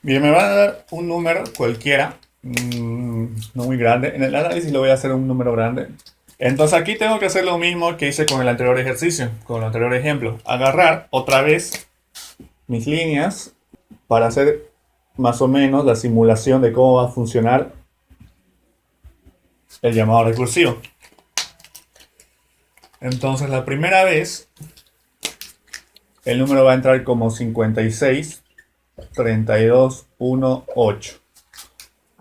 Bien, me van a dar un número cualquiera, no muy grande. En el análisis lo voy a hacer un número grande. Entonces aquí tengo que hacer lo mismo que hice con el anterior ejercicio, con el anterior ejemplo. Agarrar otra vez mis líneas para hacer más o menos la simulación de cómo va a funcionar el llamado recursivo. Entonces la primera vez el número va a entrar como 56, 32, 1, 8.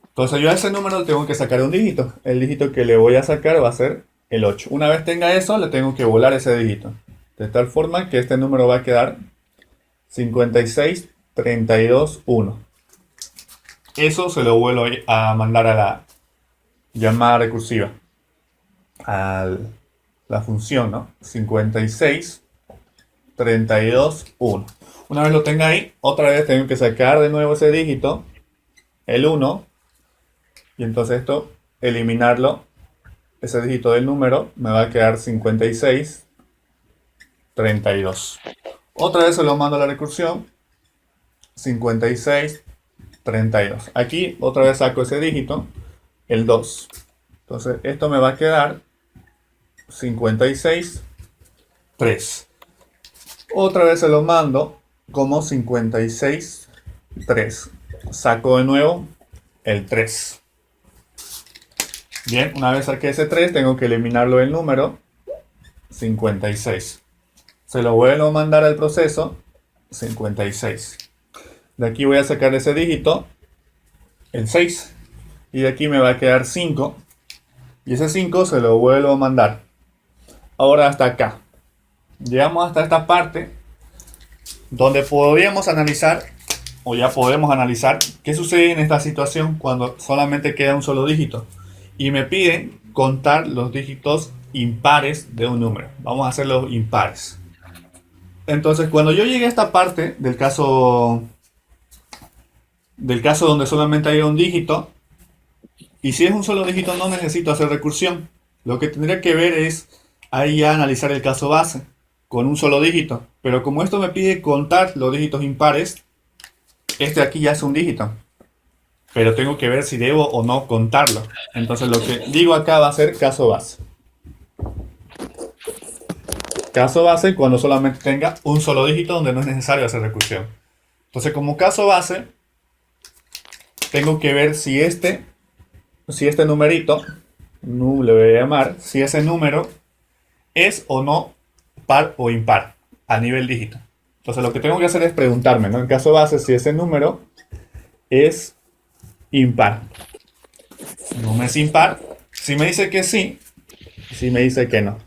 Entonces yo a ese número le tengo que sacar un dígito. El dígito que le voy a sacar va a ser el 8. Una vez tenga eso, le tengo que volar ese dígito. De tal forma que este número va a quedar 56, 32, 1. Eso se lo vuelvo a mandar a la llamada recursiva. A la función, ¿no? 56, 32, 1. Una vez lo tenga ahí, otra vez tengo que sacar de nuevo ese dígito, el 1. Y entonces esto, eliminarlo, ese dígito del número, me va a quedar 56, 32. Otra vez se lo mando a la recursión, 56, 32. Aquí otra vez saco ese dígito, el 2. Entonces esto me va a quedar 56, 3. Otra vez se lo mando como 56, 3. Saco de nuevo el 3. Bien, una vez saqué ese 3, tengo que eliminarlo del número 56. Se lo vuelvo a mandar al proceso 56. De aquí voy a sacar ese dígito, el 6. Y de aquí me va a quedar 5. Y ese 5 se lo vuelvo a mandar. Ahora hasta acá. Llegamos hasta esta parte donde podríamos analizar, o ya podemos analizar, qué sucede en esta situación cuando solamente queda un solo dígito. Y me piden contar los dígitos impares de un número. Vamos a hacer los impares. Entonces, cuando yo llegue a esta parte del caso donde solamente hay un dígito, y si es un solo dígito no necesito hacer recursión. Lo que tendría que ver es ahí ya analizar el caso base con un solo dígito. Pero como esto me pide contar los dígitos impares, este aquí ya es un dígito. Pero tengo que ver si debo o no contarlo. Entonces lo que digo acá va a ser caso base. Caso base cuando solamente tenga un solo dígito donde no es necesario hacer recursión. Entonces como caso base, tengo que ver si este numerito, le voy a llamar, si ese número es o no par o impar a nivel dígito. Entonces lo que tengo que hacer es preguntarme, ¿no? En caso base, si ese número es impar. No me es impar. Si me dice que sí, si me dice que no.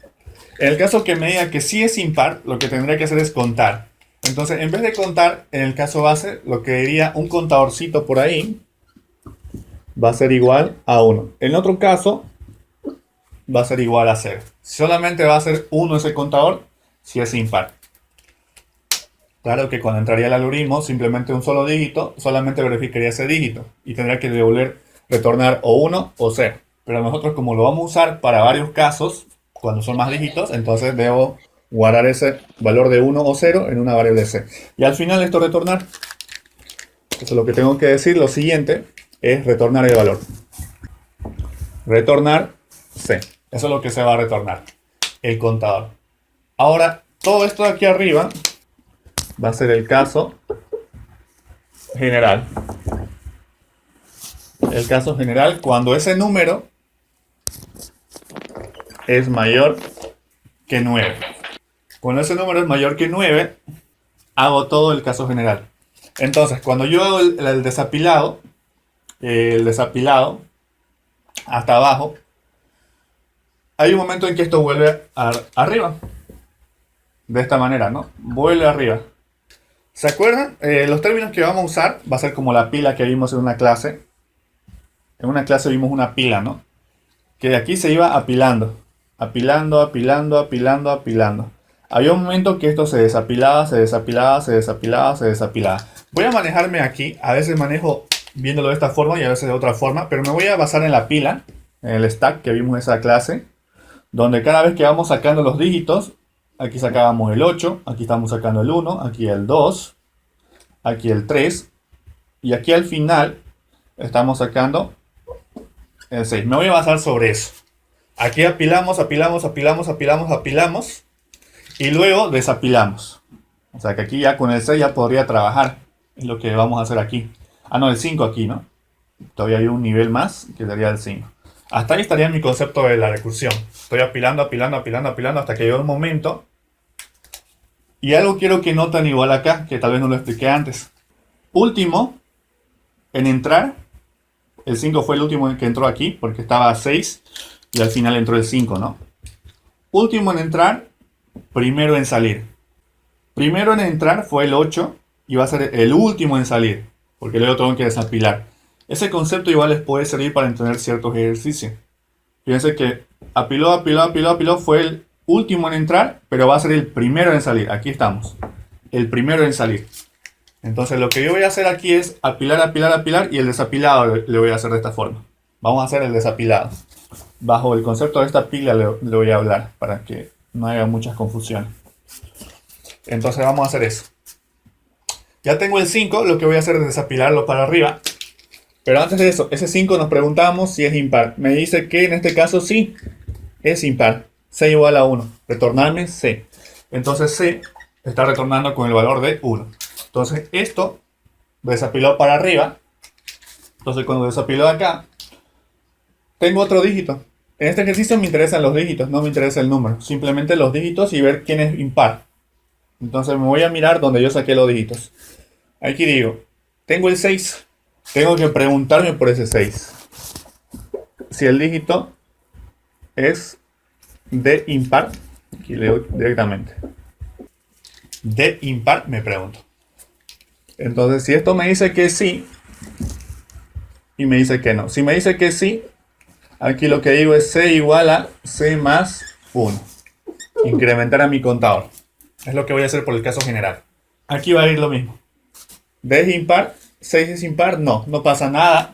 En el caso que me diga que sí es impar, lo que tendría que hacer es contar. Entonces, en vez de contar, en el caso base, lo que diría un contadorcito por ahí va a ser igual a 1. En otro caso, va a ser igual a 0. Solamente va a ser 1 ese contador si es impar. Claro que cuando entraría el algoritmo, simplemente un solo dígito, solamente verificaría ese dígito y tendría que retornar o 1 o 0. Pero nosotros, como lo vamos a usar para varios casos, cuando son más dígitos, entonces debo guardar ese valor de 1 o 0 en una variable C. Y al final esto retornar. Entonces lo que tengo que decir, lo siguiente, es retornar el valor. Retornar C. Eso es lo que se va a retornar, el contador. Ahora, todo esto de aquí arriba va a ser el caso general. El caso general cuando ese número es mayor que 9. Cuando ese número es mayor que 9, hago todo el caso general. Entonces, cuando yo hago el desapilado hasta abajo, hay un momento en que esto vuelve arriba. De esta manera, ¿no? Vuelve arriba. ¿Se acuerdan? Los términos que vamos a usar va a ser como la pila que vimos en una clase. En una clase vimos una pila, ¿no? Que de aquí se iba apilando. Apilando, apilando, apilando, apilando. Había un momento que esto se desapilaba, se desapilaba, se desapilaba, se desapilaba. Voy a manejarme aquí. A veces manejo viéndolo de esta forma y a veces de otra forma. Pero me voy a basar en la pila, en el stack que vimos en esa clase. Donde cada vez que vamos sacando los dígitos, aquí sacábamos el 8, aquí estamos sacando el 1, aquí el 2, aquí el 3, Y aquí al final estamos sacando el 6. Me voy a basar sobre eso. Aquí apilamos, apilamos, apilamos, apilamos, apilamos. Y luego desapilamos. O sea que aquí ya con el 6 ya podría trabajar. Es lo que vamos a hacer aquí. Ah, no, el 5 aquí, ¿no? Todavía hay un nivel más que sería el 5. Hasta ahí estaría mi concepto de la recursión. Estoy apilando, apilando, apilando, apilando hasta que llega un momento. Y algo quiero que noten igual acá, que tal vez no lo expliqué antes. Último en entrar. El 5 fue el último que entró aquí porque estaba a 6 y al final entró el 5, ¿no? Último en entrar, primero en salir. Primero en entrar fue el 8 y va a ser el último en salir porque luego tengo que desapilar. Ese concepto igual les puede servir para entender ciertos ejercicios. Fíjense que apiló, apiló, apiló, apiló, fue el último en entrar, pero va a ser el primero en salir. Aquí estamos, el primero en salir. Entonces lo que yo voy a hacer aquí es apilar, apilar, apilar y el desapilado le voy a hacer de esta forma. Vamos a hacer el desapilado. Bajo el concepto de esta pila le voy a hablar para que no haya muchas confusiones. Entonces vamos a hacer eso. Ya tengo el 5, lo que voy a hacer es desapilarlo para arriba. Pero antes de eso, ese 5 nos preguntamos si es impar. Me dice que en este caso sí, es impar. C igual a 1. Retornarme C. Entonces C está retornando con el valor de 1. Entonces esto desapiló para arriba. Entonces cuando desapiló acá, tengo otro dígito. En este ejercicio me interesan los dígitos, no me interesa el número. Simplemente los dígitos y ver quién es impar. Entonces me voy a mirar donde yo saqué los dígitos. Aquí digo, tengo el 6. Tengo que preguntarme por ese 6. Si el dígito es de impar. Aquí leo directamente. De impar me pregunto. Entonces si esto me dice que sí y me dice que no. Si me dice que sí, aquí lo que digo es C igual a C más 1. Incrementar a mi contador. Es lo que voy a hacer por el caso general. Aquí va a ir lo mismo. D es impar, 6 es impar, no pasa nada.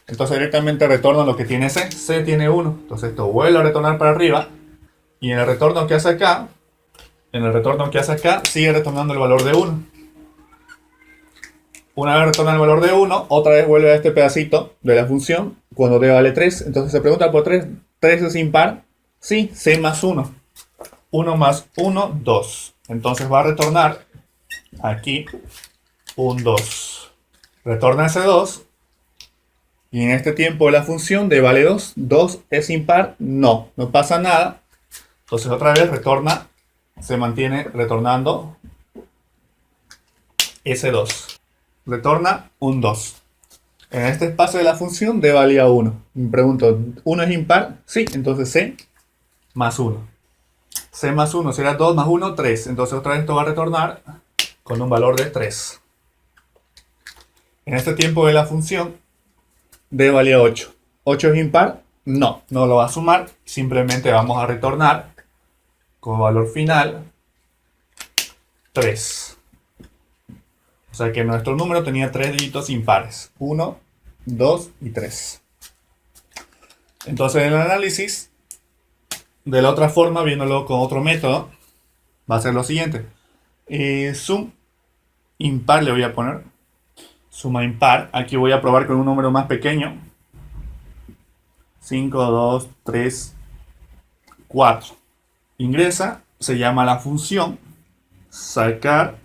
Entonces directamente retorno lo que tiene C. C tiene 1. Entonces esto vuelve a retornar para arriba. Y en el retorno que hace acá, sigue retornando el valor de 1. Una vez retorna el valor de 1, otra vez vuelve a este pedacito de la función cuando D vale 3. Entonces se pregunta por 3. ¿3 es impar? Sí, C más 1. 1 más 1, 2. Entonces va a retornar aquí un 2. Retorna ese 2. Y en este tiempo de la función D vale 2. ¿2 es impar? No pasa nada. Entonces otra vez retorna, se mantiene retornando ese 2. Retorna un 2. En este espacio de la función D valía 1. Me pregunto, ¿1 es impar? Sí, entonces C más 1. C más 1 será 2 más 1, 3. Entonces otra vez esto va a retornar con un valor de 3. En este tiempo de la función D valía 8. ¿8 es impar? No lo va a sumar. Simplemente vamos a retornar con valor final 3. O sea que nuestro número tenía 3 dígitos impares. 1, 2 y 3. Entonces en el análisis, de la otra forma, viéndolo con otro método, va a ser lo siguiente. Sum impar le voy a poner. Suma impar. Aquí voy a probar con un número más pequeño. 5, 2, 3, 4. Ingresa, se llama la función sacar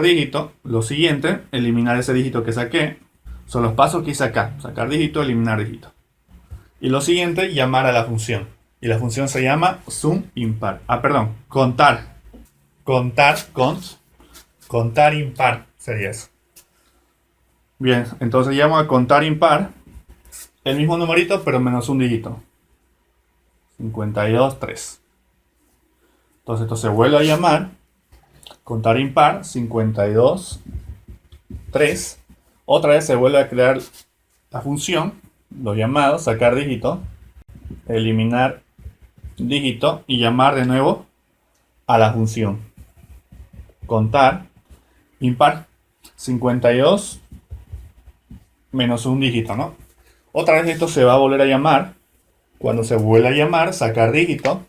dígito. Lo siguiente, eliminar ese dígito que saqué. Son los pasos que hice acá. Sacar dígito, eliminar dígito. Y lo siguiente, llamar a la función. Y la función se llama sum impar. Contar. Contar impar sería eso. Bien, entonces llamo a contar impar. El mismo numerito, pero menos un dígito. 52, 3. Entonces esto se vuelve a llamar. Contar impar, 52, 3. Otra vez se vuelve a crear la función, los llamados, sacar dígito, eliminar dígito y llamar de nuevo a la función. Contar impar, 52 menos un dígito, ¿no? Otra vez esto se va a volver a llamar. Cuando se vuelve a llamar, sacar dígito,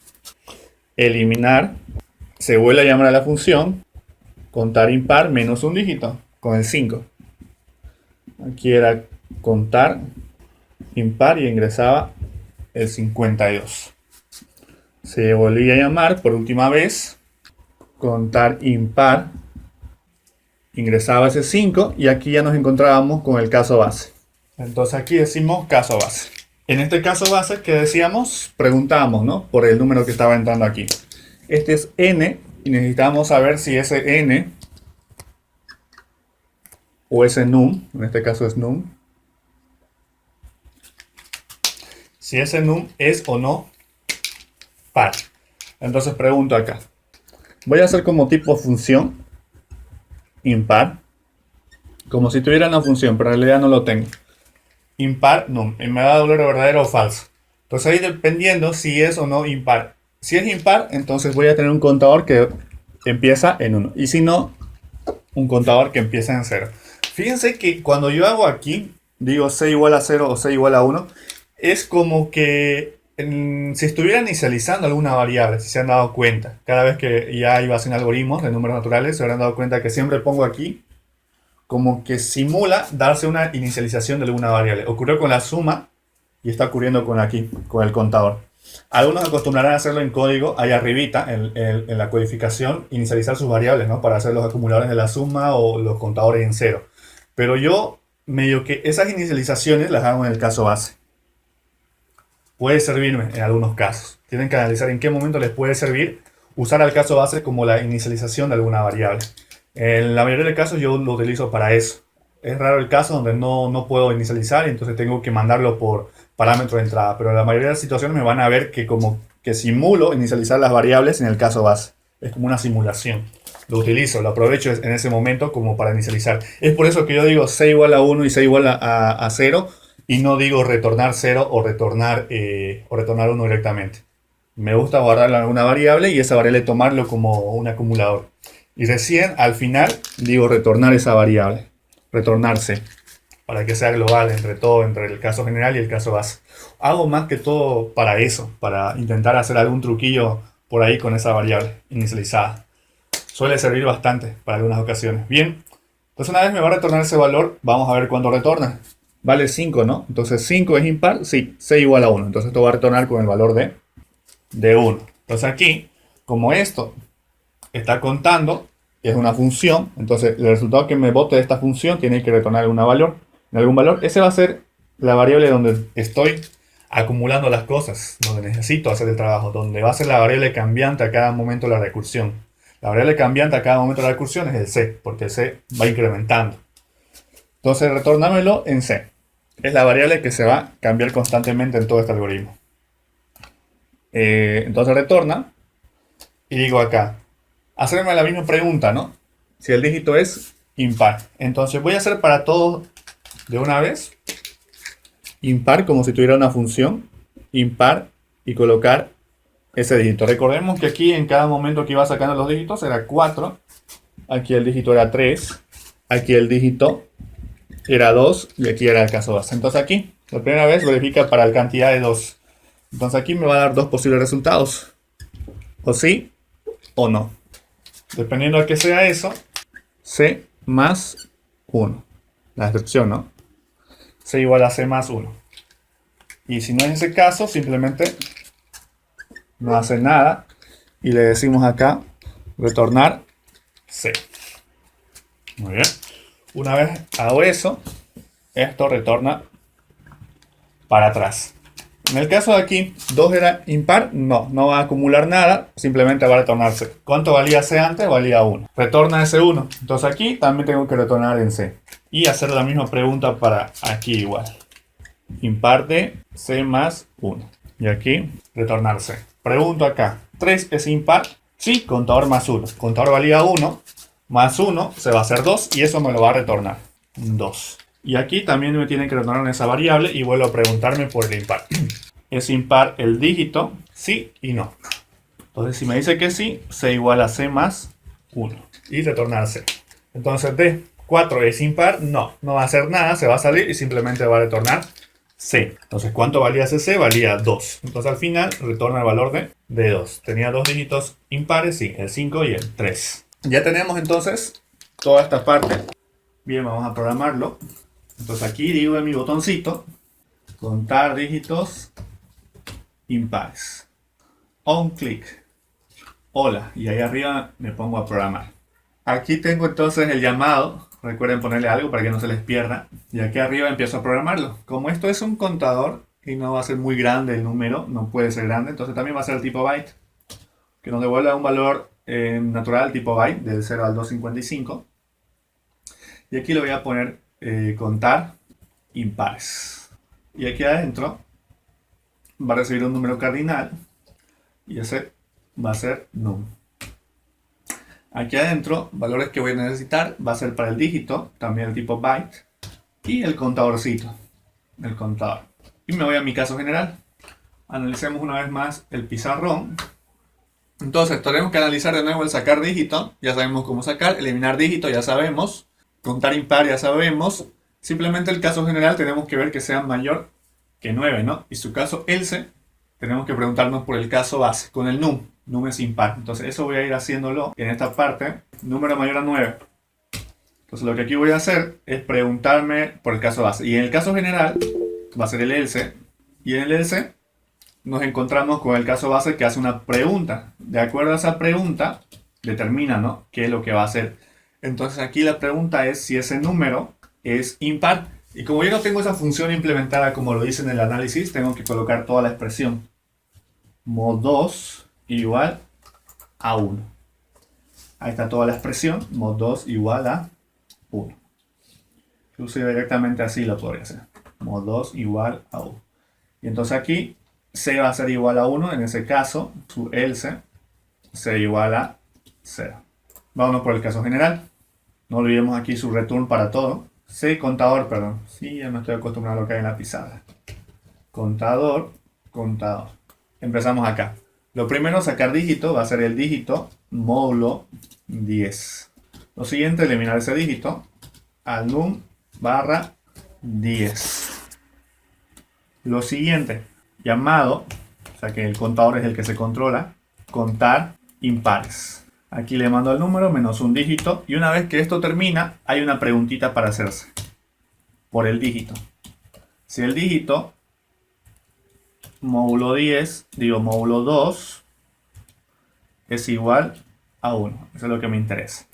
eliminar, se vuelve a llamar a la función contar impar menos un dígito con el 5. Aquí era contar impar y ingresaba el 52. Se volvía a llamar por última vez, contar impar, ingresaba ese 5 y aquí ya nos encontrábamos con el caso base. Entonces aquí decimos caso base. En este caso base que decíamos, preguntamos, ¿no?, por el número que estaba entrando aquí. Este es n y necesitamos saber si ese n o ese num, en este caso es num, si ese num es o no par. Entonces pregunto acá. Voy a hacer como tipo función impar, como si tuviera una función, pero en realidad no lo tengo. Impar num, y me va a dar verdadero o falso. Entonces ahí dependiendo si es o no impar. Si es impar, entonces voy a tener un contador que empieza en 1. Y si no, un contador que empieza en 0. Fíjense que cuando yo hago aquí, digo c igual a 0 o c igual a 1, es como que si estuviera inicializando alguna variable, si se han dado cuenta. Cada vez que ya iba haciendo algoritmos de números naturales, se habrán dado cuenta que siempre pongo aquí como que simula darse una inicialización de alguna variable. Ocurrió con la suma y está ocurriendo con aquí, con el contador. Algunos acostumbrarán a hacerlo en código, ahí arribita, en la codificación, inicializar sus variables, ¿no?, para hacer los acumuladores de la suma o los contadores en 0. Pero yo, medio que esas inicializaciones las hago en el caso base. Puede servirme en algunos casos. Tienen que analizar en qué momento les puede servir usar al caso base como la inicialización de alguna variable. En la mayoría de casos yo lo utilizo para eso. Es raro el caso donde no puedo inicializar y entonces tengo que mandarlo por parámetro de entrada. Pero en la mayoría de las situaciones me van a ver que como que simulo inicializar las variables en el caso base. Es como una simulación. Lo utilizo, lo aprovecho en ese momento como para inicializar. Es por eso que yo digo c igual a 1 y c igual a 0 y no digo retornar 0 o retornar 1 directamente. Me gusta guardarlo en alguna variable y esa variable tomarlo como un acumulador. Y recién al final digo retornar esa variable, retornarse, para que sea global entre todo, entre el caso general y el caso base. Hago más que todo para eso, para intentar hacer algún truquillo por ahí con esa variable inicializada. Suele servir bastante para algunas ocasiones. Bien, entonces una vez me va a retornar ese valor, vamos a ver cuánto retorna. Vale 5, ¿no? Entonces 5 es impar, sí, c igual a 1. Entonces esto va a retornar con el valor de 1. Entonces aquí, como esto está contando, es una función, entonces el resultado que me bote de esta función tiene que retornar algún valor. Ese va a ser la variable donde estoy acumulando las cosas, donde necesito hacer el trabajo, donde va a ser la variable cambiante a cada momento de la recursión. La variable cambiante a cada momento de la recursión es el c, porque el c va incrementando. Entonces retornámelo en c. Es la variable que se va a cambiar constantemente en todo este algoritmo. Entonces retorna y digo acá, hacerme la misma pregunta, ¿no? Si el dígito es impar. Entonces voy a hacer para todos de una vez impar como si tuviera una función, impar y colocar ese dígito. Recordemos que aquí en cada momento que iba sacando los dígitos era 4, aquí el dígito era 3, aquí el dígito era 2 y aquí era el caso base. Entonces aquí, la primera vez verifica para la cantidad de 2. Entonces aquí me va a dar dos posibles resultados, o sí o no. Dependiendo de que sea eso, c más 1. La descripción, ¿no? C igual a c más 1. Y si no es ese caso, simplemente no hace nada y le decimos acá retornar c. Muy bien. Una vez hago eso, esto retorna para atrás. En el caso de aquí, 2 era impar, no va a acumular nada, simplemente va a retornar c. ¿Cuánto valía c antes? Valía 1. Retorna ese 1. Entonces aquí también tengo que retornar en c. Y hacer la misma pregunta para aquí igual. Impar de c más 1. Y aquí retornar c. Pregunto acá, ¿3 es impar? Sí, contador más 1. Contador valía 1, más 1 se va a hacer 2 y eso me lo va a retornar 2. Y aquí también me tienen que retornar esa variable y vuelvo a preguntarme por el impar. ¿Es impar el dígito? Sí y no. Entonces si me dice que sí, c igual a c más 1 y retornar c. Entonces de 4 es impar, no va a hacer nada, se va a salir y simplemente va a retornar c. Entonces ¿cuánto valía ese c? Valía 2. Entonces al final retorna el valor de 2. Tenía dos dígitos impares, sí, el 5 y el 3. Ya tenemos entonces toda esta parte. Bien, vamos a programarlo. Entonces aquí digo en mi botoncito, contar dígitos impares. On click. Hola, y ahí arriba me pongo a programar. Aquí tengo entonces el llamado. Recuerden ponerle algo para que no se les pierda. Y aquí arriba empiezo a programarlo. Como esto es un contador y no va a ser muy grande el número, no puede ser grande, entonces también va a ser el tipo byte, que nos devuelva un valor natural tipo byte del 0 al 255. Y aquí le voy a poner contar impares. Y aquí adentro va a recibir un número cardinal y ese va a ser num. Aquí adentro, valores que voy a necesitar va a ser para el dígito, también el tipo byte, y el contadorcito, el contador. Y me voy a mi caso general. Analicemos una vez más el pizarrón. Entonces, tenemos que analizar de nuevo el sacar dígito. Ya sabemos cómo sacar. Eliminar dígito, ya sabemos. Contar impar, ya sabemos. Simplemente el caso general tenemos que ver que sea mayor que 9, ¿no? Y su caso else, tenemos que preguntarnos por el caso base, con el num. Num es impar. Entonces eso voy a ir haciéndolo en esta parte. Número mayor a 9. Entonces lo que aquí voy a hacer es preguntarme por el caso base. Y en el caso general va a ser el else. Y en el else nos encontramos con el caso base que hace una pregunta. De acuerdo a esa pregunta, determina, ¿no?, qué es lo que va a hacer. Entonces aquí la pregunta es si ese número es impar. Y como yo no tengo esa función implementada como lo dice en el análisis, tengo que colocar toda la expresión. Mod2 igual a 1. Ahí está toda la expresión. Mod2 igual a 1. Inclusive directamente así lo podría hacer. Mod2 igual a 1. Y entonces aquí C va a ser igual a 1. En ese caso, su else C igual a 0. Vámonos por el caso general. No olvidemos aquí su return para todo. C contador, perdón. Sí, ya me estoy acostumbrado a lo que hay en la pizarra. Contador, contador. Empezamos acá. Lo primero, sacar dígito, va a ser el dígito módulo 10. Lo siguiente, eliminar ese dígito al num barra 10. Lo siguiente, llamado, o sea que el contador es el que se controla, contar impares. Aquí le mando el número menos un dígito y una vez que esto termina, hay una preguntita para hacerse por el dígito. Si el dígito módulo 10, digo módulo 2, es igual a 1. Eso es lo que me interesa.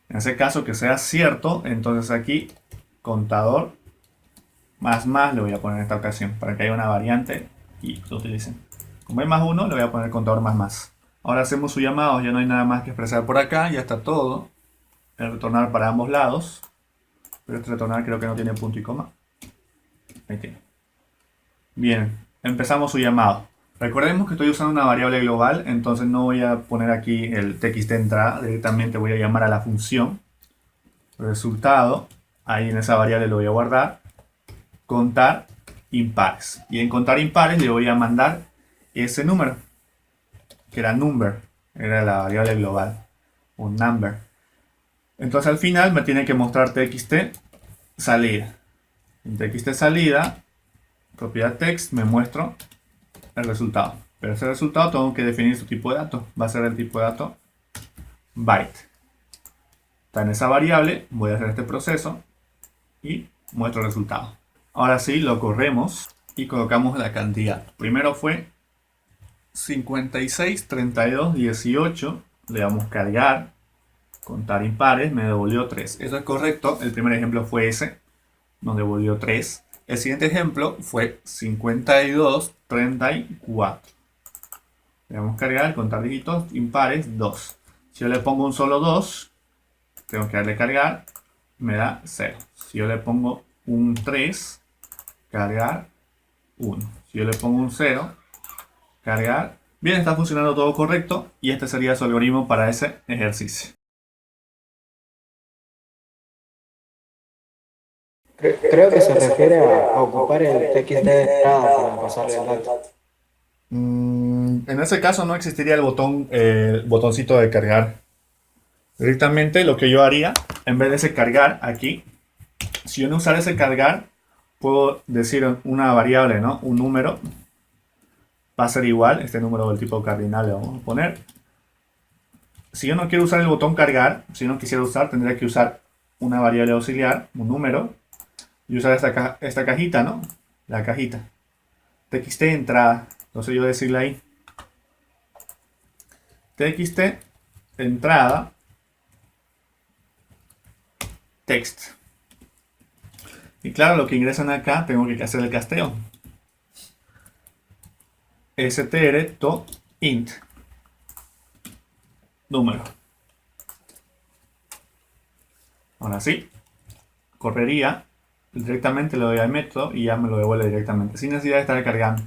En ese caso que sea cierto, entonces aquí contador más le voy a poner en esta ocasión para que haya una variante y lo utilicen. Como hay más 1, le voy a poner contador más. Ahora hacemos su llamado, ya no hay nada más que expresar por acá, ya está todo. El retornar para ambos lados. Pero este retornar creo que no tiene punto y coma. Ahí tiene. Bien, empezamos su llamado. Recordemos que estoy usando una variable global, entonces no voy a poner aquí el txt entrada, directamente voy a llamar a la función resultado, ahí en esa variable lo voy a guardar, contar impares. Y en contar impares le voy a mandar ese número, que era number, era la variable global, o number. Entonces al final me tiene que mostrar txt salida. En txt salida, propiedad text, me muestro el resultado. Pero ese resultado tengo que definir su tipo de dato. Va a ser el tipo de dato byte. Está en esa variable, voy a hacer este proceso y muestro el resultado. Ahora sí, lo corremos y colocamos la cantidad. Primero fue 56, 32, 18. Le damos cargar, contar impares, me devolvió 3. Eso es correcto. El primer ejemplo fue ese, nos devolvió 3. El siguiente ejemplo fue 52, 34. Le damos cargar, contar dígitos impares, 2. Si yo le pongo un solo 2, tengo que darle cargar, me da 0. Si yo le pongo un 3, cargar 1. Si yo le pongo un 0, cargar. Bien, está funcionando todo correcto y este sería su algoritmo para ese ejercicio. Creo que se refiere a ocupar el TXT de entrada para pasarle el dato. En ese caso no existiría el botoncito de cargar. Directamente lo que yo haría, en vez de ese cargar aquí, si yo no usara ese cargar, puedo decir una variable, ¿no? Un número va a ser igual, este número del tipo cardinal le vamos a poner. Si yo no quiero usar el botón cargar, si no quisiera usar, tendría que usar una variable auxiliar, un número, y usar esta cajita, ¿no? La cajita. TXT entrada. Entonces yo decirle ahí. TXT entrada. Text. Y claro, lo que ingresan acá tengo que hacer el casteo. str.int número. Ahora sí, correría, directamente le doy al método y ya me lo devuelve directamente, sin necesidad de estar cargando.